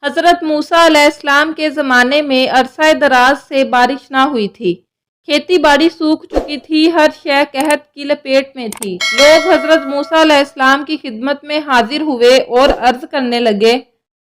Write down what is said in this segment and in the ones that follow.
حضرت موسیٰ علیہ السلام کے زمانے میں عرصہ دراز سے بارش نہ ہوئی تھی۔ کھیتی باڑی سوکھ چکی تھی، ہر شے قحط کی لپیٹ میں تھی۔ لوگ حضرت موسیٰ علیہ السلام کی خدمت میں حاضر ہوئے اور عرض کرنے لگے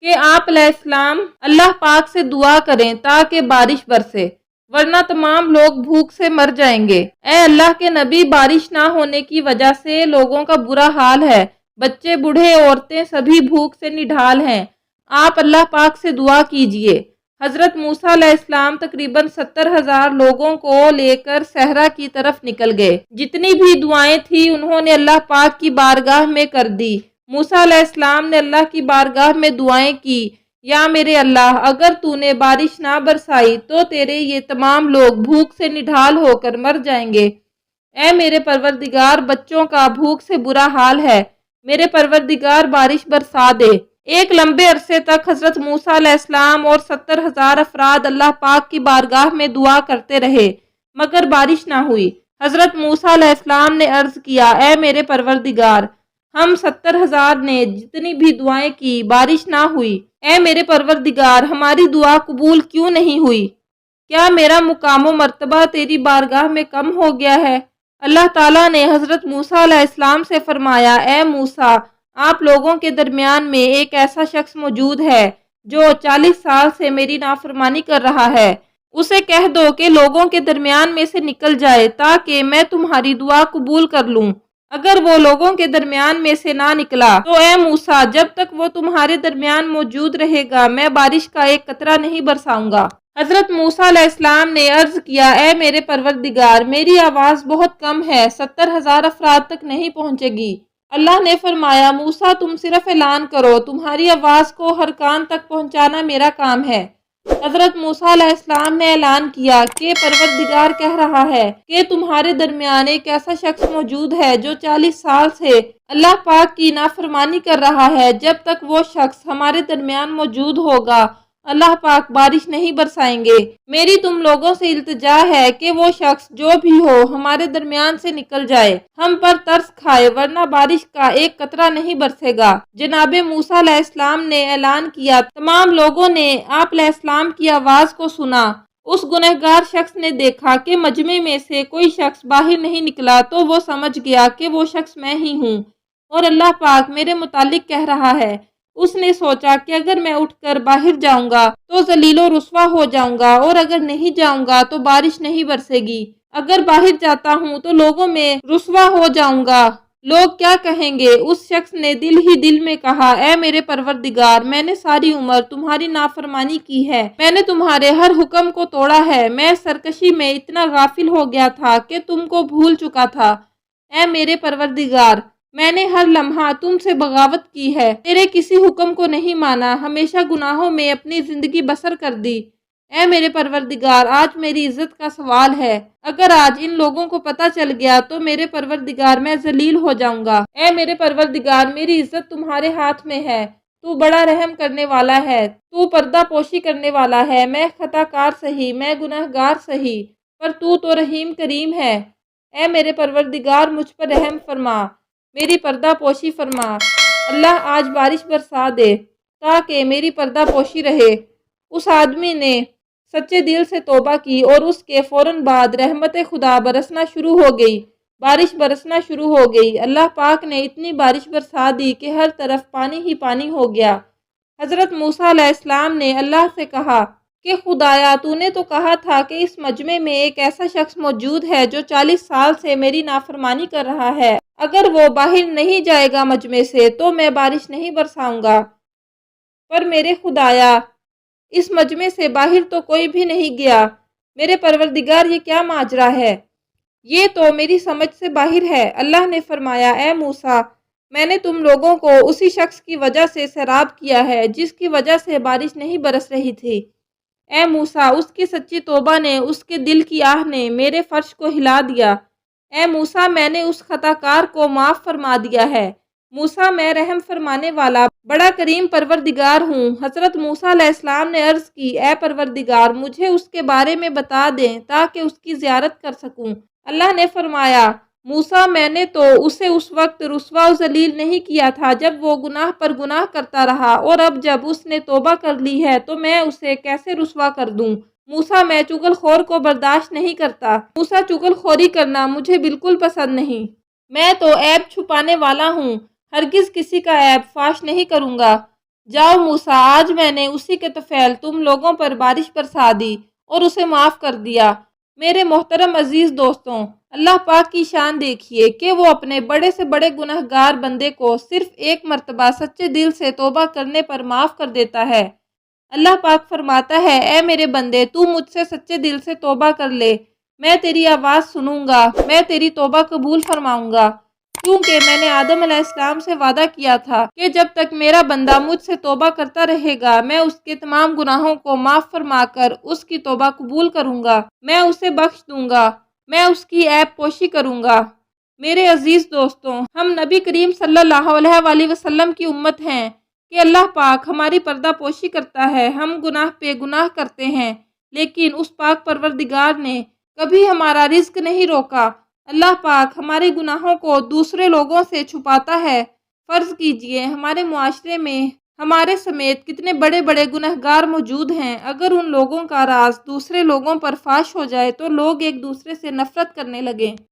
کہ آپ علیہ السلام اللہ پاک سے دعا کریں تاکہ بارش برسے، ورنہ تمام لوگ بھوک سے مر جائیں گے۔ اے اللہ کے نبی، بارش نہ ہونے کی وجہ سے لوگوں کا برا حال ہے، بچے بوڑھے عورتیں سبھی بھوک سے نڈھال ہیں، آپ اللہ پاک سے دعا کیجئے۔ حضرت موسیٰ علیہ السلام تقریباً 70,000 لوگوں کو لے کر صحرا کی طرف نکل گئے۔ جتنی بھی دعائیں تھیں انہوں نے اللہ پاک کی بارگاہ میں کر دی۔ موسیٰ علیہ السلام نے اللہ کی بارگاہ میں دعائیں کی، یا میرے اللہ، اگر تو نے بارش نہ برسائی تو تیرے یہ تمام لوگ بھوک سے نڈھال ہو کر مر جائیں گے۔ اے میرے پروردگار، بچوں کا بھوک سے برا حال ہے، میرے پروردگار بارش برسا دے۔ ایک لمبے عرصے تک حضرت موسیٰ علیہ السلام اور 70,000 افراد اللہ پاک کی بارگاہ میں دعا کرتے رہے، مگر بارش نہ ہوئی۔ حضرت موسیٰ علیہ السلام نے عرض کیا، اے میرے پروردگار، ہم 70,000 نے جتنی بھی دعائیں کی، بارش نہ ہوئی۔ اے میرے پروردگار، ہماری دعا قبول کیوں نہیں ہوئی؟ کیا میرا مقام و مرتبہ تیری بارگاہ میں کم ہو گیا ہے؟ اللہ تعالیٰ نے حضرت موسیٰ علیہ السلام سے فرمایا، اے موسیٰ، آپ لوگوں کے درمیان میں ایک ایسا شخص موجود ہے جو 40 سال سے میری نافرمانی کر رہا ہے، اسے کہہ دو کہ لوگوں کے درمیان میں سے نکل جائے تاکہ میں تمہاری دعا قبول کر لوں۔ اگر وہ لوگوں کے درمیان میں سے نہ نکلا تو اے موسیٰ، جب تک وہ تمہارے درمیان موجود رہے گا میں بارش کا ایک قطرہ نہیں برساؤں گا۔ حضرت موسیٰ علیہ السلام نے عرض کیا، اے میرے پروردگار، میری آواز بہت کم ہے، 70,000 افراد تک نہیں پہنچے گی۔ اللہ نے فرمایا، موسیٰ تم صرف اعلان کرو، تمہاری آواز کو ہر کان تک پہنچانا میرا کام ہے۔ حضرت موسیٰ علیہ السلام نے اعلان کیا کہ پروردگار کہہ رہا ہے کہ تمہارے درمیان ایک ایسا شخص موجود ہے جو 40 سال سے اللہ پاک کی نافرمانی کر رہا ہے، جب تک وہ شخص ہمارے درمیان موجود ہوگا اللہ پاک بارش نہیں برسائیں گے۔ میری تم لوگوں سے التجا ہے کہ وہ شخص جو بھی ہو ہمارے درمیان سے نکل جائے، ہم پر ترس کھائے، ورنہ بارش کا ایک قطرہ نہیں برسے گا۔ جناب موسیٰ علیہ السلام نے اعلان کیا، تمام لوگوں نے آپ علیہ السلام کی آواز کو سنا۔ اس گنہگار شخص نے دیکھا کہ مجمع میں سے کوئی شخص باہر نہیں نکلا تو وہ سمجھ گیا کہ وہ شخص میں ہی ہوں اور اللہ پاک میرے متعلق کہہ رہا ہے۔ اس نے سوچا کہ اگر میں اٹھ کر باہر جاؤں گا تو ذلیل و رسوا ہو جاؤں گا، اور اگر نہیں جاؤں گا تو بارش نہیں برسے گی۔ اگر باہر جاتا ہوں تو لوگوں میں رسوا ہو جاؤں گا، لوگ کیا کہیں گے؟ اس شخص نے دل ہی دل میں کہا، اے میرے پروردگار، میں نے ساری عمر تمہاری نافرمانی کی ہے، میں نے تمہارے ہر حکم کو توڑا ہے، میں سرکشی میں اتنا غافل ہو گیا تھا کہ تم کو بھول چکا تھا۔ اے میرے پروردگار، میں نے ہر لمحہ تم سے بغاوت کی ہے، تیرے کسی حکم کو نہیں مانا، ہمیشہ گناہوں میں اپنی زندگی بسر کر دی۔ اے میرے پروردگار، آج میری عزت کا سوال ہے، اگر آج ان لوگوں کو پتہ چل گیا تو میرے پروردگار میں ذلیل ہو جاؤں گا۔ اے میرے پروردگار، میری عزت تمہارے ہاتھ میں ہے، تو بڑا رحم کرنے والا ہے، تو پردہ پوشی کرنے والا ہے۔ میں خطا کار سہی، میں گناہگار سہی، پر تو رحیم کریم ہے۔ اے میرے پروردگار، مجھ پر رحم فرما، میری پردہ پوشی فرما۔ اللہ آج بارش برسا دے تاکہ میری پردہ پوشی رہے۔ اس آدمی نے سچے دل سے توبہ کی اور اس کے فوراً بعد رحمت خدا برسنا شروع ہو گئی، بارش برسنا شروع ہو گئی۔ اللہ پاک نے اتنی بارش برسا دی کہ ہر طرف پانی ہی پانی ہو گیا۔ حضرت موسیٰ علیہ السلام نے اللہ سے کہا کہ خدایا، تو نے تو کہا تھا کہ اس مجمع میں ایک ایسا شخص موجود ہے جو 40 سال سے میری نافرمانی کر رہا ہے، اگر وہ باہر نہیں جائے گا مجمع سے تو میں بارش نہیں برساؤں گا۔ پر میرے خدایا، اس مجمع سے باہر تو کوئی بھی نہیں گیا۔ میرے پروردگار، یہ کیا ماجرا ہے؟ یہ تو میری سمجھ سے باہر ہے۔ اللہ نے فرمایا، اے موسیٰ، میں نے تم لوگوں کو اسی شخص کی وجہ سے سیراب کیا ہے جس کی وجہ سے بارش نہیں برس رہی تھی۔ اے موسیٰ، اس کی سچی توبہ نے، اس کے دل کی آہ نے میرے فرش کو ہلا دیا۔ اے موسیٰ، میں نے اس خطا کار کو معاف فرما دیا ہے۔ موسیٰ، میں رحم فرمانے والا بڑا کریم پروردگار ہوں۔ حضرت موسیٰ علیہ السلام نے عرض کی، اے پروردگار، مجھے اس کے بارے میں بتا دیں تاکہ اس کی زیارت کر سکوں۔ اللہ نے فرمایا، موسیٰ میں نے تو اسے اس وقت رسوا و ذلیل نہیں کیا تھا جب وہ گناہ پر گناہ کرتا رہا، اور اب جب اس نے توبہ کر لی ہے تو میں اسے کیسے رسوا کر دوں؟ موسیٰ میں چغل خور کو برداشت نہیں کرتا۔ موسیٰ چغل خوری کرنا مجھے بالکل پسند نہیں۔ میں تو عیب چھپانے والا ہوں، ہرگز کسی کا عیب فاش نہیں کروں گا۔ جاؤ موسیٰ، آج میں نے اسی کے طفیل تم لوگوں پر بارش برسا دی اور اسے معاف کر دیا۔ میرے محترم عزیز دوستوں، اللہ پاک کی شان دیکھیے کہ وہ اپنے بڑے سے بڑے گنہگار بندے کو صرف ایک مرتبہ سچے دل سے توبہ کرنے پر معاف کر دیتا ہے۔ اللہ پاک فرماتا ہے، اے میرے بندے، تو مجھ سے سچے دل سے توبہ کر لے، میں تیری آواز سنوں گا، میں تیری توبہ قبول فرماؤں گا، کیونکہ میں نے آدم علیہ السلام سے وعدہ کیا تھا کہ جب تک میرا بندہ مجھ سے توبہ کرتا رہے گا میں اس کے تمام گناہوں کو معاف فرما کر اس کی توبہ قبول کروں گا، میں اسے بخش دوں گا، میں اس کی عیب پوشی کروں گا۔ میرے عزیز دوستوں، ہم نبی کریم صلی اللہ علیہ وآلہ وسلم کی امت ہیں کہ اللہ پاک ہماری پردہ پوشی کرتا ہے۔ ہم گناہ پہ گناہ کرتے ہیں، لیکن اس پاک پروردگار نے کبھی ہمارا رزق نہیں روکا۔ اللہ پاک ہمارے گناہوں کو دوسرے لوگوں سے چھپاتا ہے۔ فرض کیجئے ہمارے معاشرے میں ہمارے سمیت کتنے بڑے بڑے گنہگار موجود ہیں، اگر ان لوگوں کا راز دوسرے لوگوں پر فاش ہو جائے تو لوگ ایک دوسرے سے نفرت کرنے لگیں۔